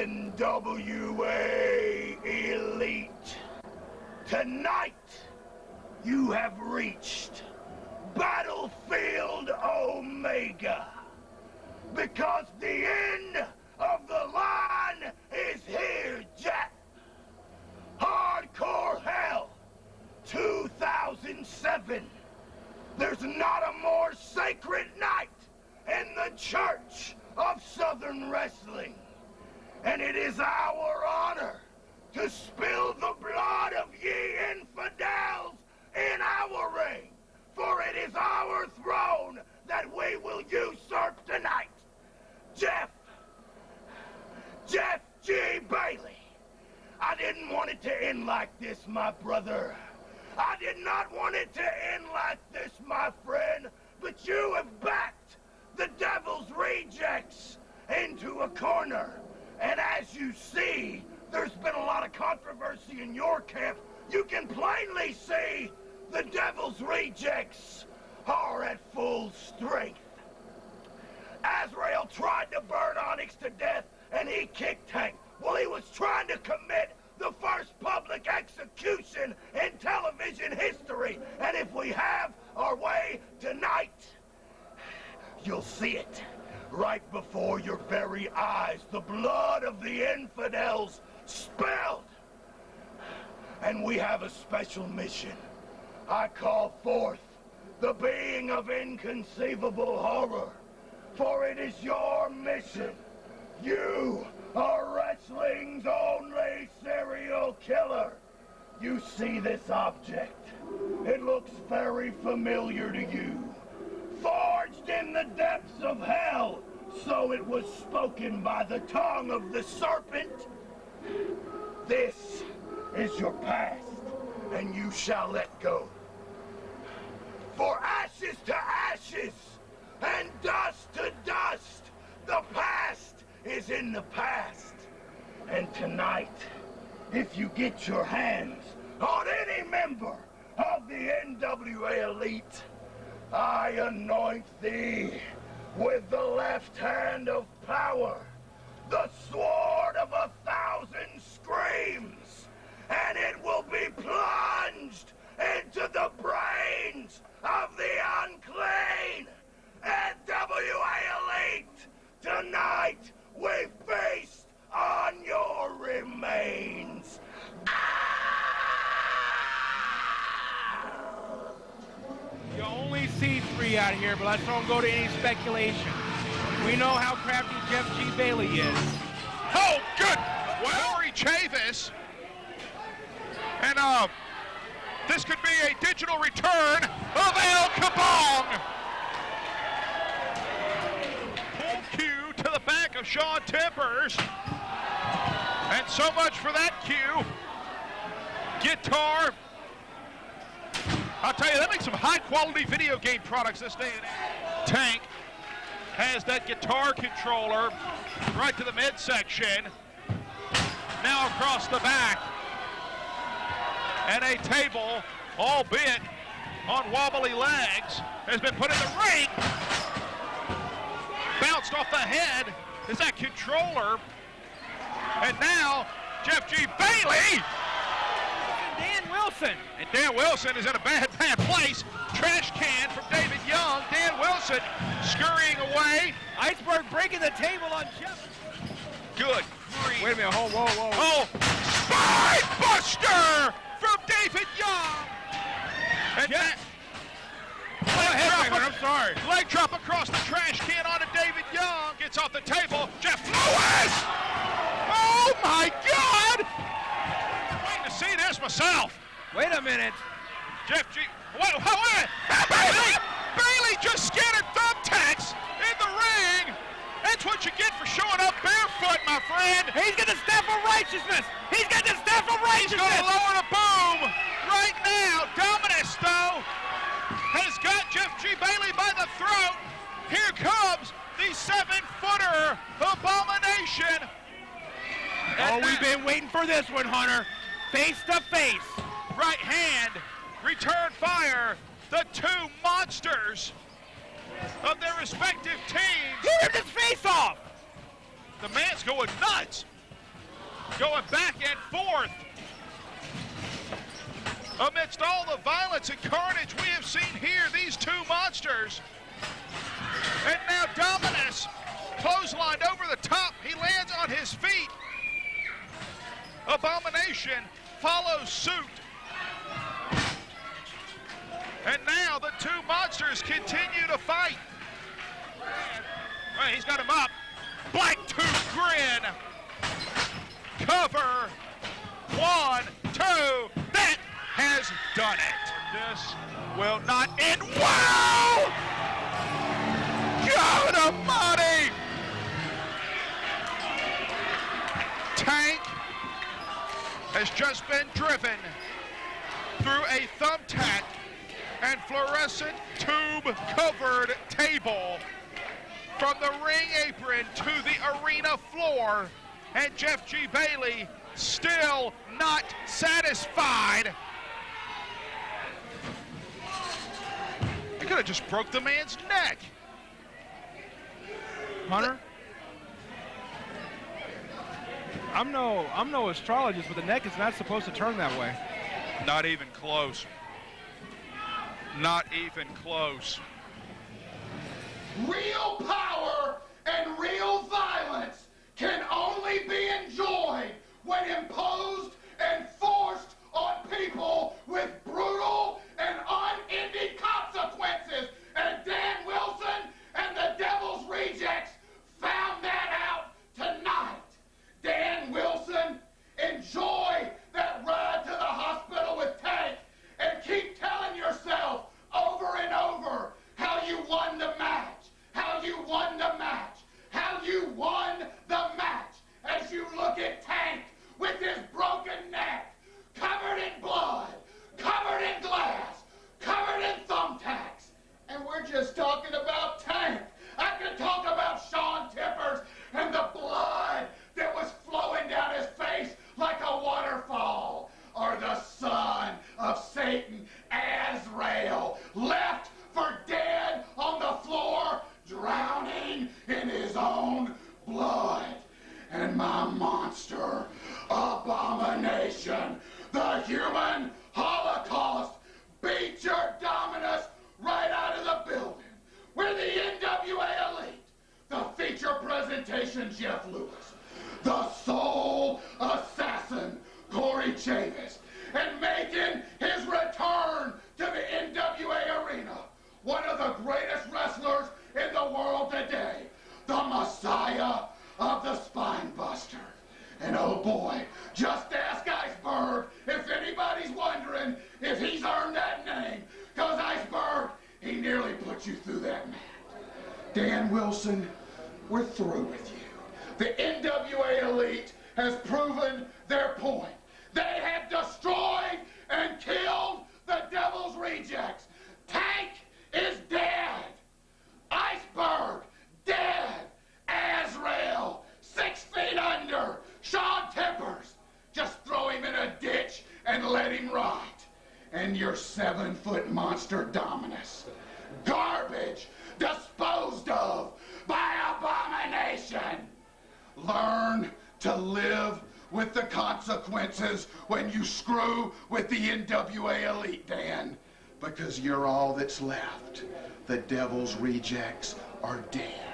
NWA Elite. Tonight, you have reached Battlefield Omega. Because the end of the line is here, Jack. Hardcore Hell 2007. There's not a more sacred night in the Church of Southern Wrestling. And it is our honor to spill the blood of ye infidels in our ring. For it is our throne that we will usurp tonight. Jeff G. Bailey. I didn't want it to end like this, my brother. I did not want it to end like this, my friend. But you have backed the Devil's Rejects into a corner. And as you see, there's been a lot of controversy in your camp. You can plainly see the Devil's Rejects are at full strength. Azrael tried to burn Onyx to death, and he kicked Tank. Well, he was trying to commit the first public execution in television history. And if we have our way tonight, you'll see it right before your very eyes. The blood of the infidels spilled. And we have a special mission. I call forth the being of inconceivable horror. For it is your mission. You are wrestling's only serial killer. You see this object. It looks very familiar to you. Forged in the depths of hell, so it was spoken by the tongue of the serpent. This is your past, and you shall let go. For ashes to ashes, and dust to dust, the past is in the past. And tonight, if you get your hands on any member of the NWA Elite, I anoint thee with the left hand of power, the sword of 1,000 screams, and it will be plunged into the brains of the unclean. NWA Elite, tonight we feast on your remains. You only see 3 out here, but let's don't go to any speculation. We know how crafty Jeff G. Bailey is. Oh, good! Well, Kory Chavis. And, this could be a digital return of El Kabong. Pull cue to the back of Shawn Tempers. And so much for that cue. Guitar. I'll tell you, that makes some high-quality video game products this day and age. Tank has that guitar controller right to the midsection. Now across the back. And a table, albeit on wobbly legs, has been put in the ring. Bounced off the head is that controller. And now, Jeff G. Bailey. Dan Wilson. And Dan Wilson is in a bad place. Trash can from David Young. Dan Wilson scurrying away. Iceberg breaking the table on Jeff. Good grief. Wait a minute, whoa. Oh, Spine Buster from David Young. And Jeff. Go ahead, I'm sorry. Leg drop across the trash can onto David Young. Gets off the table. Jeff Lewis. Oh, my God. Waiting to see this myself. Wait a minute. Jeff G. Wait. Bailey just scattered thumbtacks in the ring. That's what you get for showing up barefoot, my friend. He's got the staff of righteousness. He's got the staff of righteousness. He's going to lower the boom right now. Dominus, though, has got Jeff G. Bailey by the throat. Here comes the 7-footer Abomination. Oh, we've been waiting for this one, Hunter. Face to face. Right hand, return fire. The two monsters of their respective teams. He ripped his face off. The man's going nuts. going back and forth. Amidst all the violence and carnage we have seen here, these two monsters. And now Dominus clotheslined over the top. He lands on his feet. Abomination follows suit. And now the two monsters continue to fight. Right, he's got him up. Black tooth grin. Cover. 1, 2. That has done it. This will not end. Wow! God almighty! Tank has just been driven through a thumbtack and fluorescent tube-covered table from the ring apron to the arena floor, and Jeff G. Bailey still not satisfied. He could have just broke the man's neck. Hunter, I'm no astrologist, but the neck is not supposed to turn that way. Not even close. Not even close. Real power and real violence can only be enjoyed when imposed and forced on people with brutal and unending consequences. And Dan Wilson and the Devil's Rejects found that out tonight. Dan Wilson, enjoy that ride to the hospital with Tank and keep telling yourself over and over how you won the match, how you won the match, how you won the match, as you look at Tank with his broken neck, covered in blood, covered in glass, covered in thumbtacks. And we're just talking about Tank. I could talk about Shawn and the blood that was flowing down his face like a waterfall, or the son of Satan, Azrael, left for dead on the floor, drowning in his own blood. And my monster, Abomination, the human Holocaust, beat your Dominus right out of the building. We're the NWA Elite, the feature presentation Jeff Lewis, the soul assassin Kory Chavis, and making his return to the NWA arena, one of the greatest wrestlers in the world today, the Messiah of the Spine Buster. And oh boy, just ask Iceberg if anybody's wondering if he's earned that name, because Iceberg, he nearly put you through that mat. Dan Wilson, we're through with you. The NWA Elite has proven their point. They have destroyed and killed the Devil's Rejects. Tank is dead. Iceberg, dead. Azrael, 6 feet under. Shawn, just throw him in a ditch and let him rot. And your 7-foot monster Dominus, garbage, disposed of by Abomination. Learn to live with the consequences when you screw with the NWA Elite, Dan, because you're all that's left. The Devil's Rejects are dead.